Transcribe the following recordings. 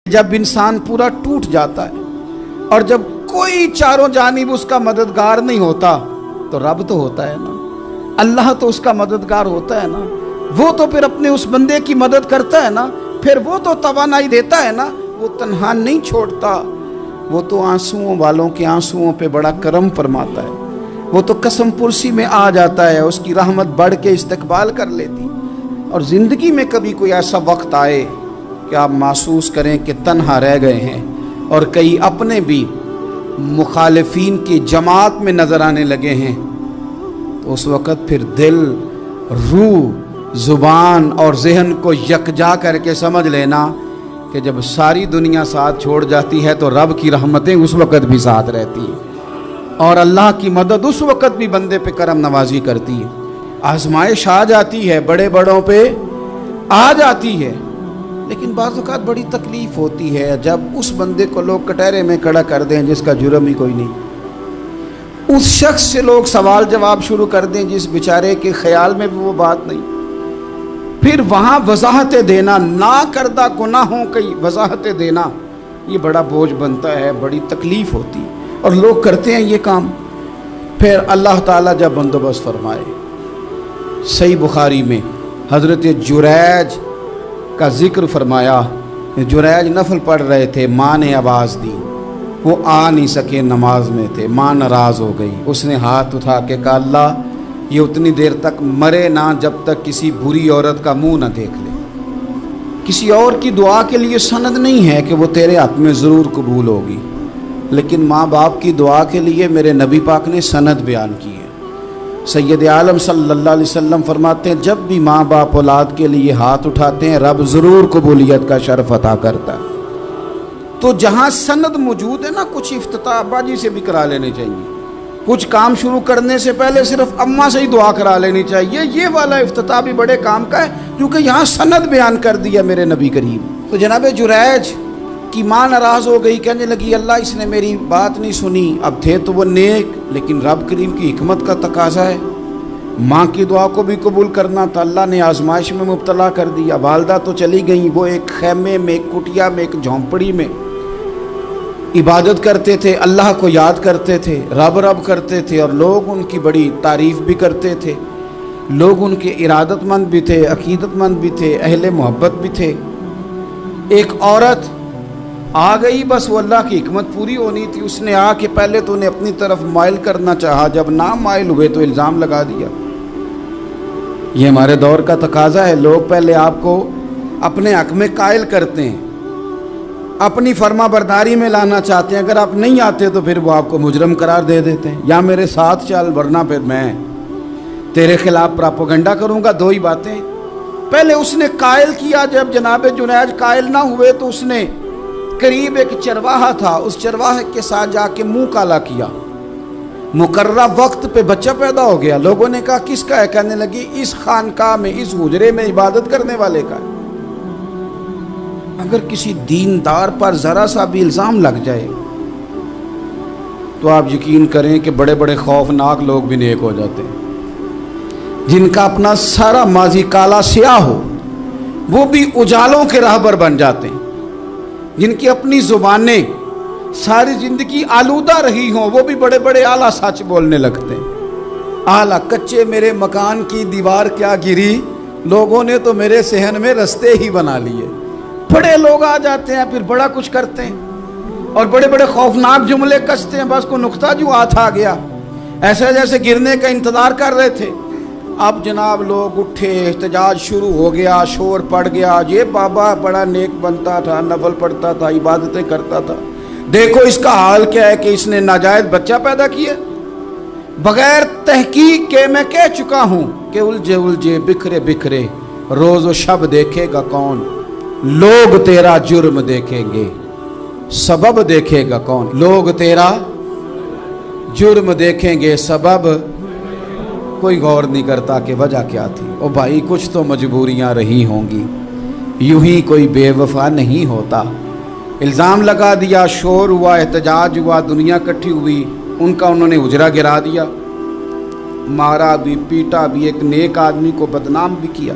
جب انسان پورا ٹوٹ جاتا ہے اور جب کوئی چاروں جانب اس کا مددگار نہیں ہوتا تو رب تو ہوتا ہے نا، اللہ تو اس کا مددگار ہوتا ہے نا، وہ تو پھر اپنے اس بندے کی مدد کرتا ہے نا، پھر وہ تو توانائی دیتا ہے نا، وہ تنہا نہیں چھوڑتا، وہ تو آنسوؤں والوں کے آنسوؤں پہ بڑا کرم فرماتا ہے، وہ تو قسم پرسی میں آ جاتا ہے، اس کی رحمت بڑھ کے استقبال کر لیتی۔ اور زندگی میں کبھی کوئی ایسا وقت آئے کہ آپ محسوس کریں کہ تنہا رہ گئے ہیں اور کئی اپنے بھی مخالفین کی جماعت میں نظر آنے لگے ہیں، تو اس وقت پھر دل، روح، زبان اور ذہن کو یکجا کر کے سمجھ لینا کہ جب ساری دنیا ساتھ چھوڑ جاتی ہے تو رب کی رحمتیں اس وقت بھی ساتھ رہتی ہیں، اور اللہ کی مدد اس وقت بھی بندے پہ کرم نوازی کرتی ہے۔ آزمائش آ جاتی ہے، بڑے بڑوں پہ آ جاتی ہے، لیکن بعض اوقات بڑی تکلیف ہوتی ہے جب اس بندے کو لوگ کٹہرے میں کھڑا کر دیں جس کا جرم ہی کوئی نہیں، اس شخص سے لوگ سوال جواب شروع کر دیں جس بیچارے کے خیال میں بھی وہ بات نہیں، پھر وہاں وضاحتیں دینا، نہ کردہ گناہوں کی وضاحتیں دینا، یہ بڑا بوجھ بنتا ہے، بڑی تکلیف ہوتی ہے، اور لوگ کرتے ہیں یہ کام۔ پھر اللہ تعالیٰ جب بندوبست فرمائے، صحیح بخاری میں حضرت جریج کا ذکر فرمایا، جریج نفل پڑھ رہے تھے، ماں نے آواز دی، وہ آ نہیں سکے، نماز میں تھے، ماں ناراض ہو گئی، اس نے ہاتھ اٹھا کے کہا اللہ یہ اتنی دیر تک مرے نہ جب تک کسی بری عورت کا منہ نہ دیکھ لے۔ کسی اور کی دعا کے لیے سند نہیں ہے کہ وہ تیرے حق میں ضرور قبول ہوگی، لیکن ماں باپ کی دعا کے لیے میرے نبی پاک نے سند بیان کی ہے۔ سید عالم صلی اللہ علیہ وسلم فرماتے ہیں جب بھی ماں باپ اولاد کے لیے ہاتھ اٹھاتے ہیں رب ضرور قبولیت کا شرف عطا کرتا ہے۔ تو جہاں سند موجود ہے نا، کچھ افتتاح باجی سے بھی کرا لینے چاہیے، کچھ کام شروع کرنے سے پہلے صرف اماں سے ہی دعا کرا لینی چاہیے، یہ والا افتتاح بھی بڑے کام کا ہے کیونکہ یہاں سند بیان کر دیا میرے نبی کریم۔ تو جناب جریج کی ماں ناراض ہو گئی، کہنے لگی اللہ اس نے میری بات نہیں سنی، اب تھے تو وہ نیک، لیکن رب کریم کی حکمت کا تقاضا ہے، ماں کی دعا کو بھی قبول کرنا تھا، اللہ نے آزمائش میں مبتلا کر دیا۔ والدہ تو چلی گئیں، وہ ایک خیمے میں، ایک کٹیا میں، ایک جھونپڑی میں عبادت کرتے تھے، اللہ کو یاد کرتے تھے، رب رب کرتے تھے، اور لوگ ان کی بڑی تعریف بھی کرتے تھے، لوگ ان کے ارادت مند بھی تھے، عقیدت مند بھی تھے، اہل محبت بھی تھے۔ ایک عورت آ گئی، بس وہ اللہ کی حکمت پوری ہونی تھی، اس نے آ کے پہلے تو انہیں اپنی طرف مائل کرنا چاہا، جب نہ مائل ہوئے تو الزام لگا دیا۔ یہ ہمارے دور کا تقاضا ہے، لوگ پہلے آپ کو اپنے حق میں قائل کرتے ہیں، اپنی فرما برداری میں لانا چاہتے ہیں، اگر آپ نہیں آتے تو پھر وہ آپ کو مجرم قرار دے دیتے ہیں، یا میرے ساتھ چل ورنہ پھر میں تیرے خلاف پراپوگنڈا کروں گا۔ دو ہی باتیں، پہلے اس نے قائل کیا، جب جناب جنید قائل نہ ہوئے تو اس نے قریب ایک چرواہا تھا، اس چرواہے کے ساتھ جا کے منہ کالا کیا، مقررہ وقت پہ بچہ پیدا ہو گیا، لوگوں نے کہا کس کا ہے، کہنے لگی اس خانقاہ میں، اس حجرے میں عبادت کرنے والے کا ہے۔ اگر کسی دیندار پر ذرا سا بھی الزام لگ جائے تو آپ یقین کریں کہ بڑے بڑے خوفناک لوگ بھی نیک ہو جاتے ہیں، جن کا اپنا سارا ماضی کالا سیاہ ہو وہ بھی اجالوں کے راہبر بن جاتے ہیں، جن کی اپنی زبانیں ساری زندگی آلودہ رہی ہوں وہ بھی بڑے بڑے اعلیٰ سچ بولنے لگتے ہیں۔ اعلیٰ کچے میرے مکان کی دیوار کیا گری، لوگوں نے تو میرے صحن میں رستے ہی بنا لیے۔ بڑے لوگ آ جاتے ہیں، پھر بڑا کچھ کرتے ہیں اور بڑے بڑے خوفناک جملے کستے ہیں، بس کو نقطہ جو ہاتھ آ گیا، ایسے جیسے گرنے کا انتظار کر رہے تھے، اب جناب لوگ اٹھے، احتجاج شروع ہو گیا، شور پڑ گیا، یہ بابا بڑا نیک بنتا تھا، نفل پڑھتا تھا، عبادتیں کرتا تھا، دیکھو اس کا حال کیا ہے کہ اس نے ناجائز بچہ پیدا کیا۔ بغیر تحقیق کے میں کہہ چکا ہوں کہ الجھے الجھے بکھرے بکھرے روز و شب دیکھے گا کون، لوگ تیرا جرم دیکھیں گے سبب دیکھے گا کون، لوگ تیرا جرم دیکھیں گے سبب کوئی غور نہیں کرتا کہ وجہ کیا تھی۔ او بھائی کچھ تو مجبوریاں رہی ہوں گی، یوں ہی کوئی بے وفا نہیں ہوتا۔ الزام لگا دیا، شور ہوا، احتجاج ہوا، دنیا اکٹھی ہوئی، ان کا انہوں نے حجرہ گرا دیا، مارا بھی، پیٹا بھی، ایک نیک آدمی کو بدنام بھی کیا،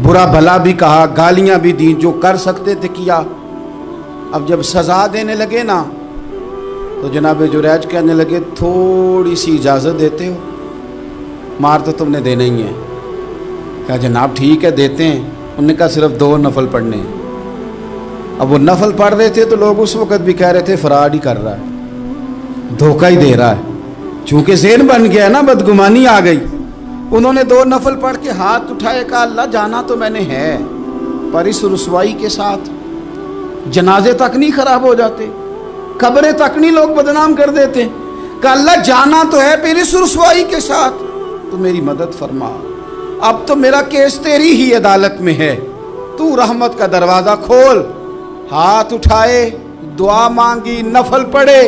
برا بھلا بھی کہا، گالیاں بھی دیں، جو کر سکتے تھے کیا۔ اب جب سزا دینے لگے نا تو جناب جریج کہنے لگے تھوڑی سی اجازت دیتے ہو، مار تو تم نے دینا ہی ہے۔ کہا جناب ٹھیک ہے دیتے ہیں۔ انہوں نے کہا صرف 2 نفل پڑھنے ہیں۔ اب وہ نفل پڑھ رہے تھے تو لوگ اس وقت بھی کہہ رہے تھے فراڈ ہی کر رہا ہے، دھوکہ ہی دے رہا ہے، چونکہ ذہن بن گیا نا، بدگمانی آ گئی۔ انہوں نے 2 نفل پڑھ کے ہاتھ اٹھائے، کہا اللہ جانا تو میں نے ہے، پر اس رسوائی کے ساتھ جنازے تک نہیں خراب ہو جاتے، قبریں تک نہیں لوگ بدنام کر دیتے۔ کہا اللہ جانا تو ہے، پھر اس رسوائی کے ساتھ تو میری مدد فرما، اب تو میرا کیس تیری ہی عدالت میں ہے، تو رحمت کا دروازہ کھول۔ ہاتھ اٹھائے، دعا مانگی، نفل پڑھے،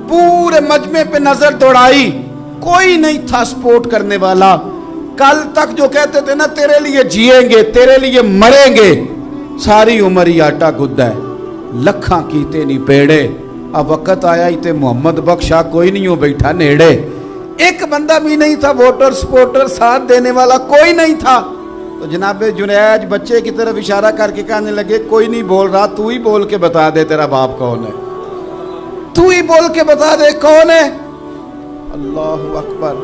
پورے مجمع پہ نظر دوڑائی، کوئی نہیں تھا سپورٹ کرنے والا۔ کل تک جو کہتے تھے نا تیرے لیے جیئیں گے، تیرے لیے مریں گے، ساری عمر ہی آٹا گدہ ہے، لکھاں کیتے نہیں پیڑے۔ اب وقت آیا ہی تے محمد بخشا کوئی نہیں ہو بیٹھا نیڑے، ایک بندہ بھی نہیں تھا، ووٹر سپورٹر ساتھ دینے والا کوئی نہیں تھا۔ تو جناب جنید بچے کی طرف اشارہ کر کے کہنے لگے کوئی نہیں بول رہا، تو ہی بول کے بتا دے تیرا باپ کون ہے، تو ہی بول کے بتا دے کون ہے۔ اللہ اکبر۔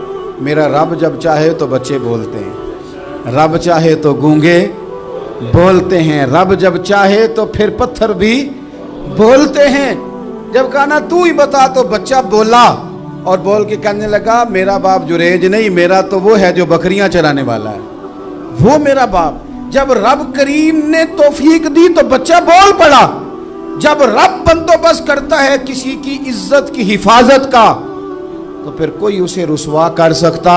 میرا رب جب چاہے تو بچے بولتے ہیں، رب چاہے تو گونگے بولتے ہیں، رب جب چاہے تو پھر پتھر بھی بولتے ہیں۔ جب کہا نا تو ہی بتا تو بچہ بولا، اور بول کے کہنے لگا میرا باپ جریج نہیں، میرا تو وہ ہے جو بکریاں چرانے والا ہے، وہ میرا باپ۔ جب رب کریم نے توفیق دی تو بچہ بول پڑا۔ جب رب بندوبست کرتا ہے کسی کی عزت کی حفاظت کا تو پھر کوئی اسے رسوا کر سکتا؟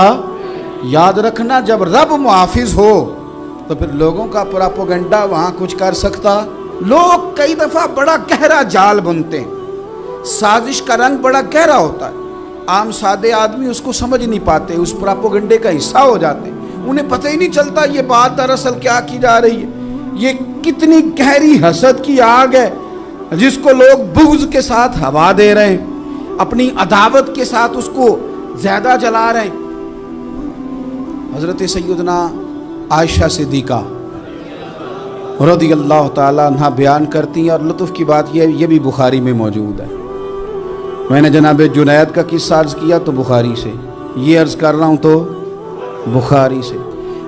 یاد رکھنا جب رب محافظ ہو تو پھر لوگوں کا پراپوگنڈا وہاں کچھ کر سکتا؟ لوگ کئی دفعہ بڑا گہرا جال بنتے ہیں، سازش کا رنگ بڑا گہرا ہوتا ہے، عام سادے آدمی اس کو سمجھ نہیں پاتے، اس پراپوگنڈے کا حصہ ہو جاتے ہیں، انہیں پتہ ہی نہیں چلتا یہ بات دراصل کیا کی جا رہی ہے۔ یہ کتنی گہری حسد کی آگ ہے جس کو لوگ بغض کے ساتھ ہوا دے رہے ہیں، اپنی عداوت کے ساتھ اس کو زیادہ جلا رہے ہیں۔ حضرت سیدنا عائشہ صدیقہ رضی اللہ تعالیٰ عنہ بیان کرتی ہیں، اور لطف کی بات یہ بھی بخاری میں موجود ہے۔ میں نے جناب جنید کا قصہ عرض کیا تو بخاری سے، یہ عرض کر رہا ہوں تو بخاری سے۔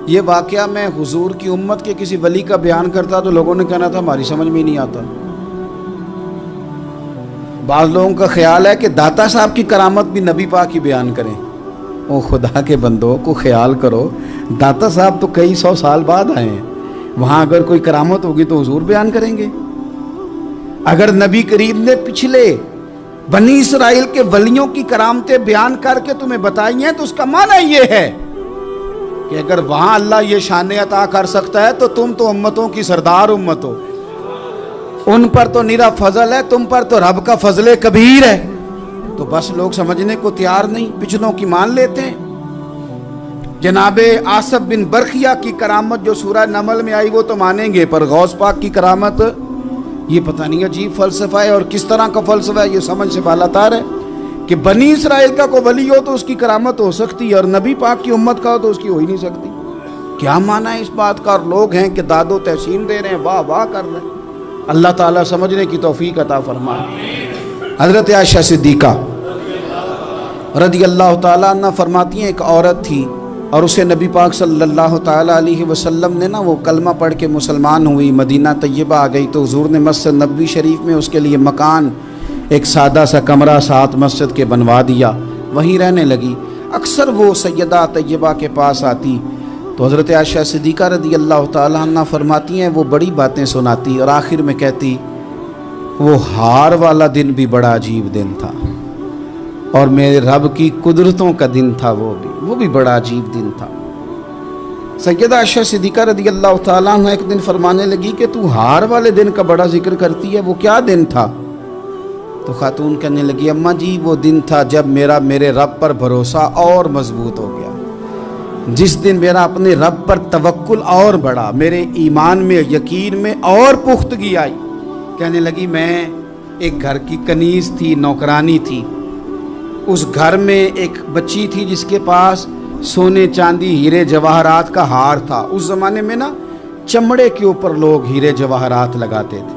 یہ واقعہ میں حضور کی امت کے کسی ولی کا بیان کرتا تو لوگوں نے کہنا تھا ہماری سمجھ میں نہیں آتا۔ بعض لوگوں کا خیال ہے کہ داتا صاحب کی کرامت بھی نبی پاک کی بیان کریں۔ او خدا کے بندوں کو خیال کرو، داتا صاحب تو کئی 100 سال بعد آئے ہیں، وہاں اگر کوئی کرامت ہوگی تو حضور بیان کریں گے۔ اگر نبی کریم نے پچھلے بنی اسرائیل کے ولیوں کی کرامتیں بیان کر کے تمہیں بتائی ہیں تو اس کا معنی یہ ہے کہ اگر وہاں اللہ یہ شان عطا کر سکتا ہے تو تم تو امتوں کی سردار امت ہو، ان پر تو نرا فضل ہے، تم پر تو رب کا فضل کبیر ہے۔ تو بس لوگ سمجھنے کو تیار نہیں، پچھلوں کی مان لیتے ہیں۔ جناب آصف بن برخیہ کی کرامت جو سورہ نمل میں آئی وہ تو مانیں گے، پر غوث پاک کی کرامت یہ پتہ نہیں عجیب فلسفہ ہے، اور کس طرح کا فلسفہ ہے یہ سمجھ سے بالاتر ہے کہ بنی اسرائیل کا کوئی ولی ہو تو اس کی کرامت ہو سکتی ہے، اور نبی پاک کی امت کا ہو تو اس کی ہو ہی نہیں سکتی۔ کیا معنی ہے اس بات کا؟ اور لوگ ہیں کہ داد و تحسین دے رہے ہیں، واہ واہ کر رہے ہیں۔ اللہ تعالیٰ سمجھنے کی توفیق عطا فرمائے۔ حضرت عائشہ صدیقہ رضی اللہ تعالیٰ عنہ فرماتی ہیں ایک عورت تھی اور اسے نبی پاک صلی اللہ تعالیٰ علیہ وسلم نے وہ کلمہ پڑھ کے مسلمان ہوئی، مدینہ طیبہ آ گئی تو حضور نے مسجد نبوی شریف میں اس کے لیے مکان، ایک سادہ سا کمرہ ساتھ مسجد کے بنوا دیا، وہیں رہنے لگی۔ اکثر وہ سیدہ طیبہ کے پاس آتی تو حضرت عائشہ صدیقہ رضی اللہ تعالیٰ عنہ فرماتی ہیں وہ بڑی باتیں سناتی اور آخر میں کہتی وہ ہار والا دن بھی بڑا عجیب دن تھا، اور میرے رب کی قدرتوں کا دن تھا، وہ بھی بڑا عجیب دن تھا۔ سیدہ عائشہ صدیقہ رضی اللہ تعالیٰ عنہ ایک دن فرمانے لگی کہ تو ہار والے دن کا بڑا ذکر کرتی ہے، وہ کیا دن تھا؟ تو خاتون کہنے لگی اماں جی وہ دن تھا جب میرے رب پر بھروسہ اور مضبوط ہو گیا، جس دن میرا اپنے رب پر توکل اور بڑھا، میرے ایمان میں یقین میں اور پختگی آئی۔ کہنے لگی میں ایک گھر کی کنیز تھی، نوکرانی تھی، اس گھر میں ایک بچی تھی جس کے پاس سونے چاندی ہیرے جواہرات کا ہار تھا۔ اس زمانے میں نا چمڑے کے اوپر لوگ ہیرے جواہرات لگاتے تھے،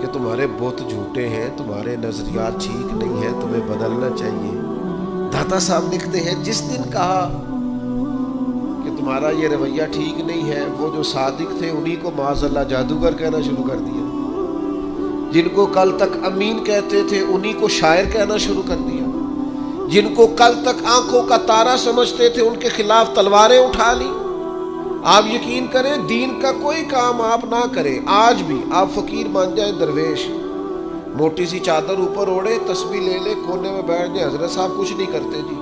کہ تمہارے بت جھوٹے ہیں، تمہارے نظریات ٹھیک نہیں ہیں، تمہیں بدلنا چاہیے. داتا صاحب لکھتے ہیں جس دن کہا کہ تمہارا یہ رویہ ٹھیک نہیں ہے، وہ جو صادق تھے انہی کو معاذ اللہ جادوگر کہنا شروع کر دیا. جن کو کل تک امین کہتے تھے انہی کو شاعر کہنا شروع کر دیا. جن کو کل تک آنکھوں کا تارا سمجھتے تھے ان کے خلاف تلواریں اٹھا لی. آپ یقین کریں دین کا کوئی کام آپ نہ کریں، آج بھی آپ فقیر مان جائیں درویش، موٹی سی چادر اوپر اوڑے، تسبیح لے لے، کونے میں بیٹھ جائیں، حضرت صاحب کچھ نہیں کرتے جی.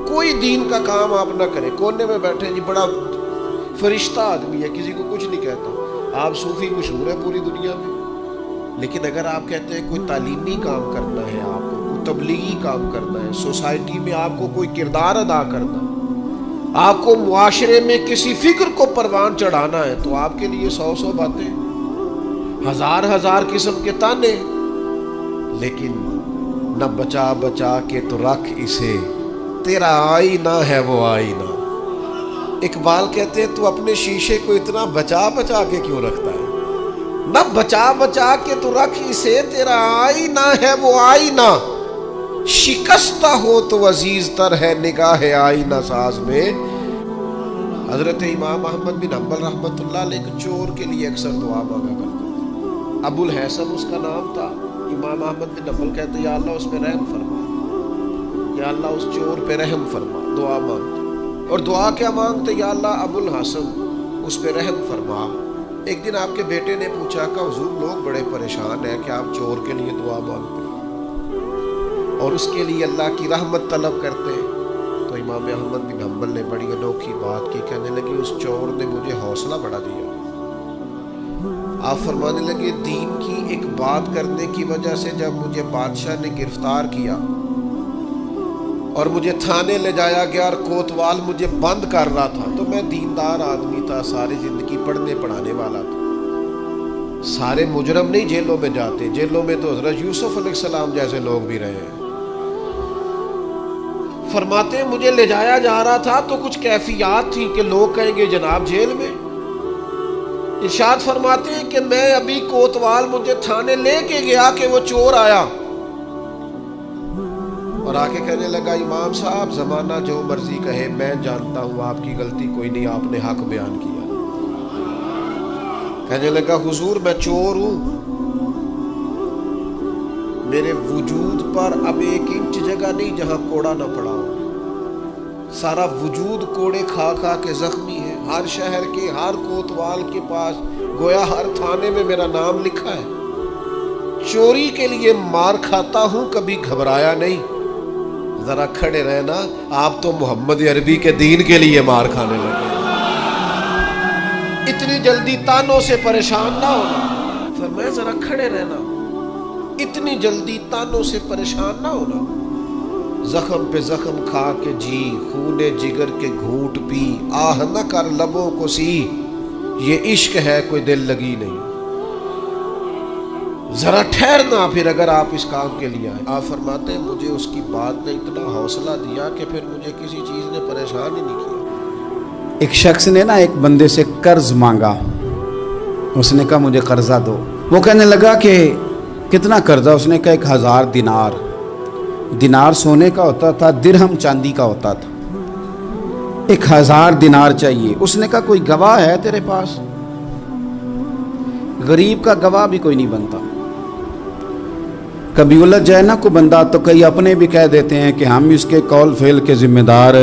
کوئی دین کا کام آپ نہ کریں، کونے میں بیٹھے جی، بڑا فرشتہ آدمی ہے، کسی کو کچھ نہیں کہتا. آپ صوفی مشہور ہے پوری دنیا میں، لیکن اگر آپ کہتے ہیں کوئی تعلیمی کام کرنا ہے، آپ کو کوئی تبلیغی کام کرنا ہے، سوسائٹی میں آپ کو کوئی کردار ادا کرنا ہے، آپ کو معاشرے میں کسی فکر کو پروان چڑھانا ہے، تو آپ کے لیے 100 باتیں، ہزار قسم کے تانے، لیکن نہ بچا بچا کے تو رکھ اسے، تیرا آئینہ ہے وہ آئینہ. اقبال کہتے ہیں تو اپنے شیشے کو اتنا بچا بچا کے کیوں رکھتا ہے؟ نہ بچا بچا کے تو رکھ اسے، تیرا آئینہ ہے وہ آئینہ. شکستہ ہو تو عزیز تر ہے نگاہ آئینہ ساز میں. حضرت امام احمد بن حنبل رحمۃ اللہ علیہ ایک چور کے لیے اکثر دعا مانگا کرتے تھے. ابو الحسن اس کا نام تھا. امام احمد بن حنبل کہتے یا اللہ اس پہ رحم فرما، یا اللہ اس چور پہ رحم فرما. دعا مانگتے، اور دعا کیا مانگتے؟ یا اللہ ابو الحسن اس پہ رحم فرما. ایک دن آپ کے بیٹے نے پوچھا کہ حضور لوگ بڑے پریشان ہیں کہ آپ چور کے لیے دعا مانگتے ہیں اور اس کے لیے اللہ کی رحمت طلب کرتے ہیں. تو امام احمد بن حنبل نے بڑی انوکھی بات کی، کہنے لگے اس چور نے مجھے حوصلہ بڑھا دیا. آپ فرمانے لگے دین کی ایک بات کرنے کی وجہ سے جب مجھے بادشاہ نے گرفتار کیا اور مجھے تھانے لے جایا گیا اور کوتوال مجھے بند کر رہا تھا، تو میں دیندار آدمی تھا، ساری زندگی پڑھنے پڑھانے والا تھا. سارے مجرم نہیں جیلوں میں جاتے، جیلوں میں تو حضرت یوسف علیہ السلام جیسے لوگ بھی رہے ہیں. فرماتے ہیں مجھے لے جایا جا رہا تھا تو کچھ کیفیات تھی کہ لوگ کہیں گے جناب جیل میں. ارشاد فرماتے ہیں کہ میں ابھی کوتوال مجھے تھانے لے کے گیا کہ وہ چور آیا اور آ کے کہنے لگا امام صاحب زمانہ جو مرضی کہے، میں جانتا ہوں آپ کی غلطی کوئی نہیں، آپ نے حق بیان کیا. کہنے لگا حضور میں چور ہوں، میرے وجود پر اب 1 انچ جگہ نہیں جہاں کوڑا نہ پڑا ہو. سارا وجود کوڑے کھا کھا کے زخمی ہے. ہر شہر کے ہر کوتوال کے پاس گویا ہر تھانے میں میرا نام لکھا ہے. چوری کے لیے مار کھاتا ہوں، کبھی گھبرایا نہیں. ذرا کھڑے رہنا، آپ تو محمد عربی کے دین کے لیے مار کھانے لگے. اتنی جلدی تانوں سے پریشان نہ ہونا. فرمایا ذرا کھڑے رہنا، اتنی جلدی تانوں سے پریشان نہ ہونا. زخم پہ زخم کھا کے جی، خون جگر کے گھونٹ پی، آہ نہ کر لبوں کو سی، یہ عشق ہے کوئی دل لگی نہیں. ذرا ٹھہرنا پھر اگر آپ اس کام کے لیے آئے. آپ فرماتے ہیں مجھے اس کی بات نے اتنا حوصلہ دیا کہ پھر مجھے کسی چیز نے پریشان ہی نہیں کیا. ایک شخص نے نا ایک بندے سے قرض مانگا. اس نے کہا مجھے قرضہ دو. وہ کہنے لگا کہ کتنا قرضہ؟ اس نے کہا 1000 دینار. دینار سونے کا ہوتا تھا، درہم چاندی کا ہوتا تھا. 1000 دینار چاہیے. اس نے کہا کوئی گواہ ہے تیرے پاس؟ غریب کا گواہ بھی کوئی نہیں بنتا. کبھی الجھ جائے نا کوئی بندہ تو کئی اپنے بھی کہہ دیتے ہیں کہ ہم اس کے قول فعل کے ذمہ دار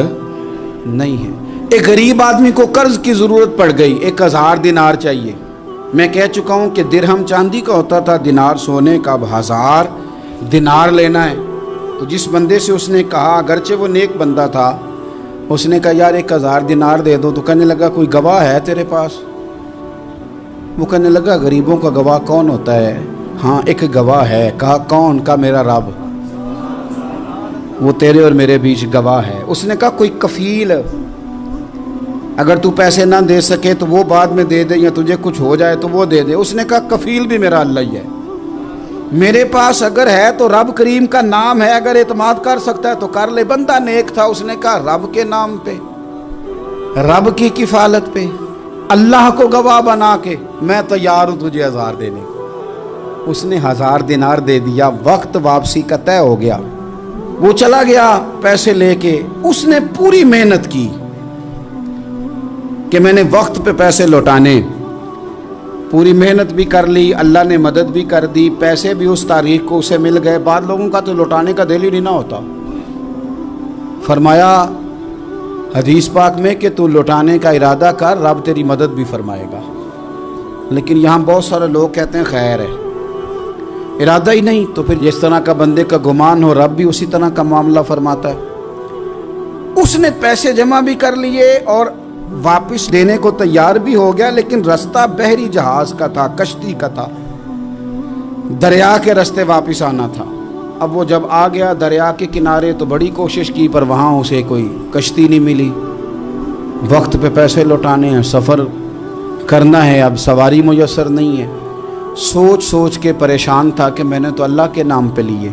نہیں ہیں. ایک غریب آدمی کو قرض کی ضرورت پڑ گئی، 1000 دینار چاہیے. میں کہہ چکا ہوں کہ درہم چاندی کا ہوتا تھا، دینار سونے کا. اب 1000 دینار لینا ہے. تو جس بندے سے اس نے کہا، اگرچہ وہ نیک بندہ تھا، اس نے کہا یار 1000 دینار دے دو. تو کہنے لگا کوئی گواہ ہے تیرے پاس؟ وہ کہنے لگا غریبوں کا گواہ کون ہوتا ہے؟ ہاں ایک گواہ ہے. کہا کون؟ کا میرا رب، وہ تیرے اور میرے بیچ گواہ ہے. اس نے کہا کوئی کفیل، اگر تو پیسے نہ دے سکے تو وہ بعد میں دے دے، یا تجھے کچھ ہو جائے تو وہ دے دے. اس نے کہا کفیل بھی میرا اللہ ہی ہے. میرے پاس اگر ہے تو رب کریم کا نام ہے، اگر اعتماد کر سکتا ہے تو کر لے. بندہ نیک تھا، اس نے کہا رب کے نام پہ، رب کی کفالت پہ، اللہ کو گواہ بنا کے میں تیار ہوں تجھے 1000 دینے کو. اس نے 1000 دینار دے دیا، وقت واپسی کا طے ہو گیا، وہ چلا گیا پیسے لے کے۔ اس نے پوری محنت کی کہ میں نے وقت پہ پیسے لوٹانے، پوری محنت بھی کر لی، اللہ نے مدد بھی کر دی، پیسے بھی اس تاریخ کو اسے مل گئے۔ بعض لوگوں کا تو لوٹانے کا دل ہی نہیں نہ ہوتا۔ فرمایا حدیث پاک میں کہ تو لوٹانے کا ارادہ کر، رب تیری مدد بھی فرمائے گا۔ لیکن یہاں بہت سارے لوگ کہتے ہیں خیر ہے، ارادہ ہی نہیں، تو پھر جس طرح کا بندے کا گمان ہو رب بھی اسی طرح کا معاملہ فرماتا ہے۔ اس نے پیسے جمع بھی کر لیے اور واپس دینے کو تیار بھی ہو گیا، لیکن رستہ بحری جہاز کا تھا، کشتی کا تھا، دریا کے رستے واپس آنا تھا۔ اب وہ جب آ گیا دریا کے کنارے تو بڑی کوشش کی، پر وہاں اسے کوئی کشتی نہیں ملی۔ وقت پہ پیسے لوٹانے ہیں، سفر کرنا ہے، اب سواری میسر نہیں ہے۔ سوچ سوچ کے پریشان تھا کہ میں نے تو اللہ کے نام پہ لیے۔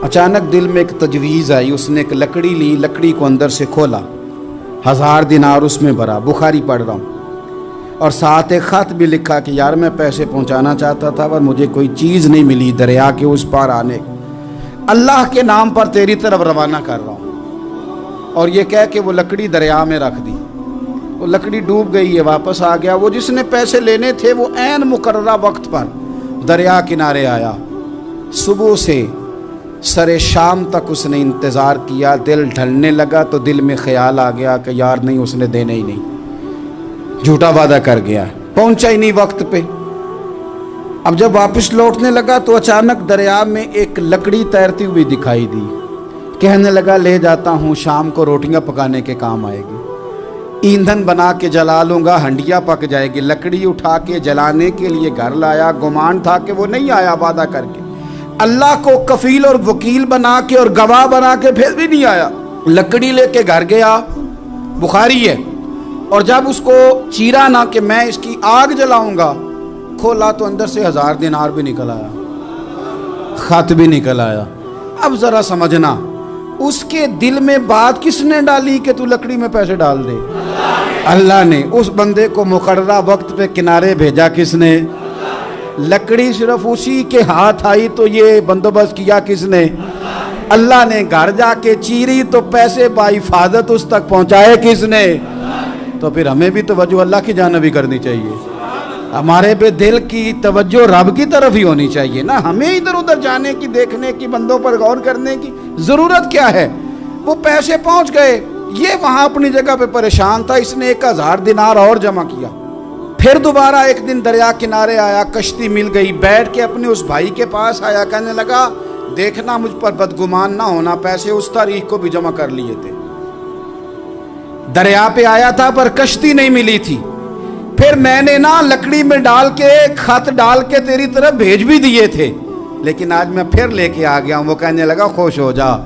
اچانک دل میں ایک تجویز آئی، اس نے ایک لکڑی لی، لکڑی کو اندر سے کھولا، 1000 دینار اس میں بھرا، بخاری پڑھ رہا ہوں، اور ساتھ ایک خط بھی لکھا کہ یار میں پیسے پہنچانا چاہتا تھا پر مجھے کوئی چیز نہیں ملی دریا کے اس پار آنے، اللہ کے نام پر تیری طرف روانہ کر رہا ہوں۔ اور یہ کہہ کہ وہ لکڑی دریا میں رکھ دی، وہ لکڑی ڈوب گئی ہے، واپس آ گیا۔ وہ جس نے پیسے لینے تھے وہ عین مقررہ وقت پر دریا کنارے آیا۔ صبح سے سر شام تک اس نے انتظار کیا، دل ڈھلنے لگا تو دل میں خیال آ گیا کہ یار نہیں، اس نے دینے ہی نہیں، جھوٹا وعدہ کر گیا، پہنچا ہی نہیں وقت پہ۔ اب جب واپس لوٹنے لگا تو اچانک دریا میں ایک لکڑی تیرتی ہوئی دکھائی دی، کہنے لگا لے جاتا ہوں، شام کو روٹیاں پکانے کے کام آئے گی، ایندھن بنا کے جلا لوں گا، ہنڈیا پک جائے گی۔ لکڑی اٹھا کے جلانے کے لیے گھر لایا، گمان تھا کہ وہ نہیں آیا وعدہ کر کے، اللہ کو کفیل اور وکیل بنا کے اور گواہ بنا کے پھر بھی نہیں آیا۔ لکڑی لے کے گھر گیا، بخاری ہے، اور جب اس کو چیرا نہ کہ میں اس کی آگ جلاؤں گا، کھولا تو اندر سے 1000 دینار بھی نکل آیا، خط بھی نکل آیا۔ اب ذرا سمجھنا، اس کے دل میں بات کس نے ڈالی کہ تو لکڑی میں پیسے ڈال دے؟ اللہ نے۔ اس بندے کو مقررہ وقت پہ کنارے بھیجا کس نے؟ لکڑی صرف اسی کے ہاتھ آئی تو یہ بندوبست کیا کس نے؟ اللہ نے۔ گھر جا کے چیری تو پیسے بحفاظت اس تک پہنچائے کس نے؟ تو پھر ہمیں بھی توجہ اللہ کی جانب ہی کرنی چاہیے، ہمارے پہ دل کی توجہ رب کی طرف ہی ہونی چاہیے نا، ہمیں ادھر ادھر جانے کی، دیکھنے کی، بندوں پر غور کرنے کی ضرورت کیا ہے؟ وہ پیسے پہنچ گئے، یہ وہاں اپنی جگہ پہ پریشان تھا، اس نے 1000 دینار اور جمع کیا۔ پھر دوبارہ ایک دن دریا کنارے آیا، کشتی مل گئی، بیٹھ کے اپنے اس بھائی کے پاس آیا، کہنے لگا دیکھنا مجھ پر بدگمان نہ ہونا، پیسے اس تاریخ کو بھی جمع کر لیے تھے، دریا پہ آیا تھا پر کشتی نہیں ملی تھی، پھر میں نے نا لکڑی میں ڈال کے خط ڈال کے تیری طرف بھیج بھی دیے تھے، لیکن آج میں پھر لے کے آ گیا ہوں۔ وہ کہنے لگا خوش ہو جا،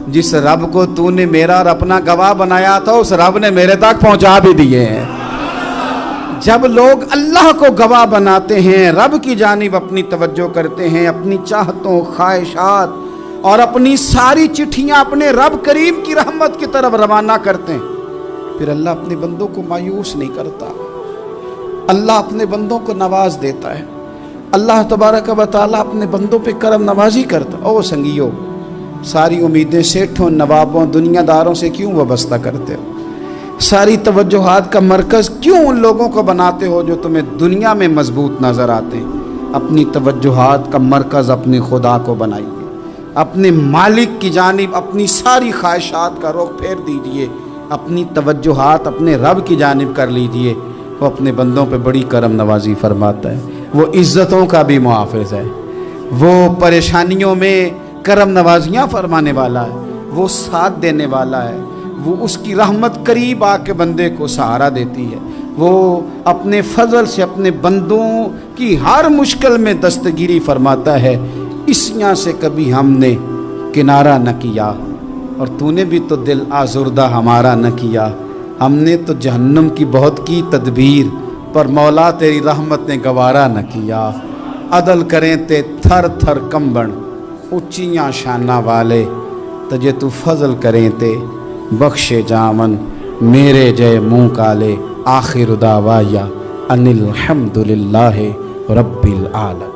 جس رب کو تو نے میرا اور اپنا گواہ بنایا تھا اس رب نے میرے تک پہنچا بھی دیے ہیں۔ جب لوگ اللہ کو گواہ بناتے ہیں، رب کی جانب اپنی توجہ کرتے ہیں، اپنی چاہتوں، خواہشات اور اپنی ساری چٹھیاں اپنے رب کریم کی رحمت کی طرف روانہ کرتے ہیں، پھر اللہ اپنے بندوں کو مایوس نہیں کرتا، اللہ اپنے بندوں کو نواز دیتا ہے، اللہ تبارک و تعالیٰ اپنے بندوں پہ کرم نوازی کرتا۔ او سنگیو، ساری امیدیں سیٹھوں، نوابوں، دنیا داروں سے کیوں وابستہ کرتے ہو؟ ساری توجہات کا مرکز کیوں ان لوگوں کو بناتے ہو جو تمہیں دنیا میں مضبوط نظر آتے ہیں؟ اپنی توجہات کا مرکز اپنے خدا کو بنائیے، اپنے مالک کی جانب اپنی ساری خواہشات کا رخ پھیر دیجئے، اپنی توجہات اپنے رب کی جانب کر لیجئے، وہ اپنے بندوں پہ بڑی کرم نوازی فرماتا ہے، وہ عزتوں کا بھی محافظ ہے، وہ پریشانیوں میں کرم نوازیاں فرمانے والا ہے، وہ ساتھ دینے والا ہے، وہ اس کی رحمت قریب آ کے بندے کو سہارا دیتی ہے، وہ اپنے فضل سے اپنے بندوں کی ہر مشکل میں دستگیری فرماتا ہے۔ اسیاں سے کبھی ہم نے کنارہ نہ کیا، اور تو نے بھی تو دل آزردہ ہمارا نہ کیا، ہم نے تو جہنم کی بہت کی تدبیر، پر مولا تیری رحمت نے گوارا نہ کیا۔ عدل کریں تے تھر تھر کمبن، اچیاں شانہ والے، تجھے تو فضل کریں تے بخشے جامن، میرے جے منہ کالے، آخر دعوایا ان الحمدللہ رب العالمین۔